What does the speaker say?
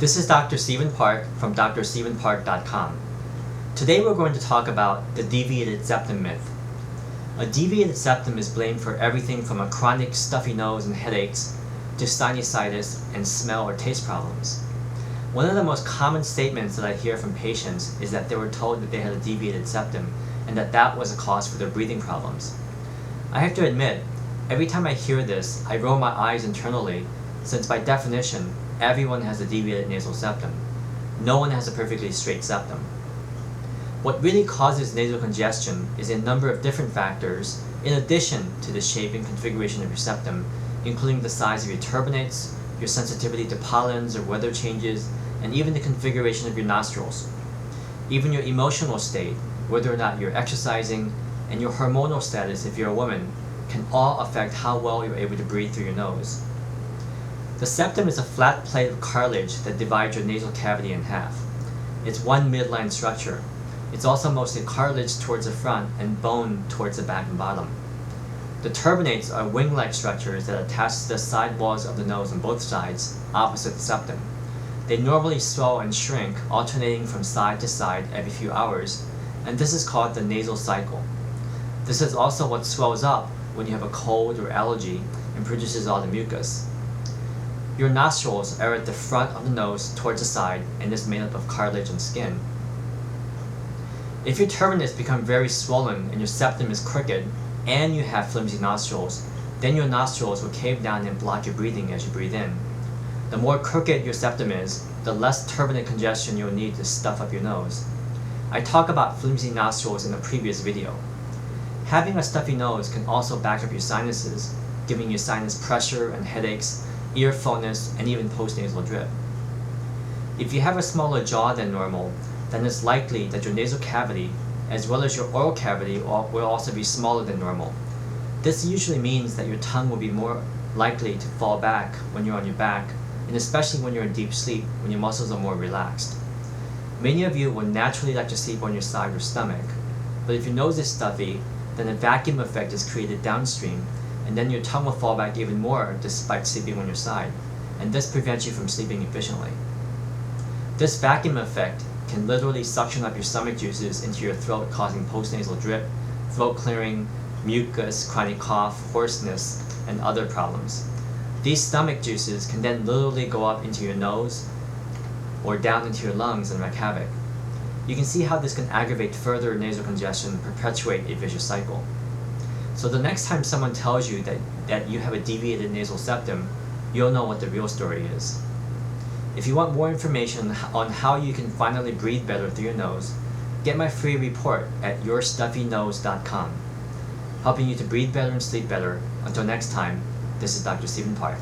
This is Dr. Stephen Park from drstephenpark.com. Today we're going to talk about the deviated septum myth. A deviated septum is blamed for everything from a chronic stuffy nose and headaches to sinusitis and smell or taste problems. One of the most common statements that I hear from patients is that they were told that they had a deviated septum and that was a cause for their breathing problems. I have to admit, every time I hear this, I roll my eyes internally, since by definition, everyone has a deviated nasal septum. No one has a perfectly straight septum. What really causes nasal congestion is a number of different factors in addition to the shape and configuration of your septum, including the size of your turbinates, your sensitivity to pollens or weather changes, and even the configuration of your nostrils. Even your emotional state, whether or not you're exercising, and your hormonal status if you're a woman, can all affect how well you're able to breathe through your nose. The septum is a flat plate of cartilage that divides your nasal cavity in half. It's one midline structure. It's also mostly cartilage towards the front and bone towards the back and bottom. The turbinates are wing-like structures that attach to the side walls of the nose on both sides, opposite the septum. They normally swell and shrink, alternating from side to side every few hours, and this is called the nasal cycle. This is also what swells up when you have a cold or allergy and produces all the mucus. Your nostrils are at the front of the nose towards the side and is made up of cartilage and skin. If your turbinates become very swollen and your septum is crooked and you have flimsy nostrils, then your nostrils will cave down and block your breathing as you breathe in. The more crooked your septum is, the less turbinate congestion you'll need to stuff up your nose. I talk about flimsy nostrils in a previous video. Having a stuffy nose can also back up your sinuses, giving you sinus pressure and headaches, ear fullness, and even postnasal drip. If you have a smaller jaw than normal, then it's likely that your nasal cavity, as well as your oral cavity, will also be smaller than normal. This usually means that your tongue will be more likely to fall back when you're on your back, and especially when you're in deep sleep, when your muscles are more relaxed. Many of you will naturally like to sleep on your side or stomach, but if your nose is stuffy, then a vacuum effect is created downstream, and then your tongue will fall back even more despite sleeping on your side, and this prevents you from sleeping efficiently. This vacuum effect can literally suction up your stomach juices into your throat, causing postnasal drip, throat clearing, mucus, chronic cough, hoarseness, and other problems. These stomach juices can then literally go up into your nose or down into your lungs and wreak havoc. You can see how this can aggravate further nasal congestion and perpetuate a vicious cycle. So the next time someone tells you that you have a deviated nasal septum, you'll know what the real story is. If you want more information on how you can finally breathe better through your nose, get my free report at yourstuffynose.com, helping you to breathe better and sleep better. Until next time, this is Dr. Stephen Park.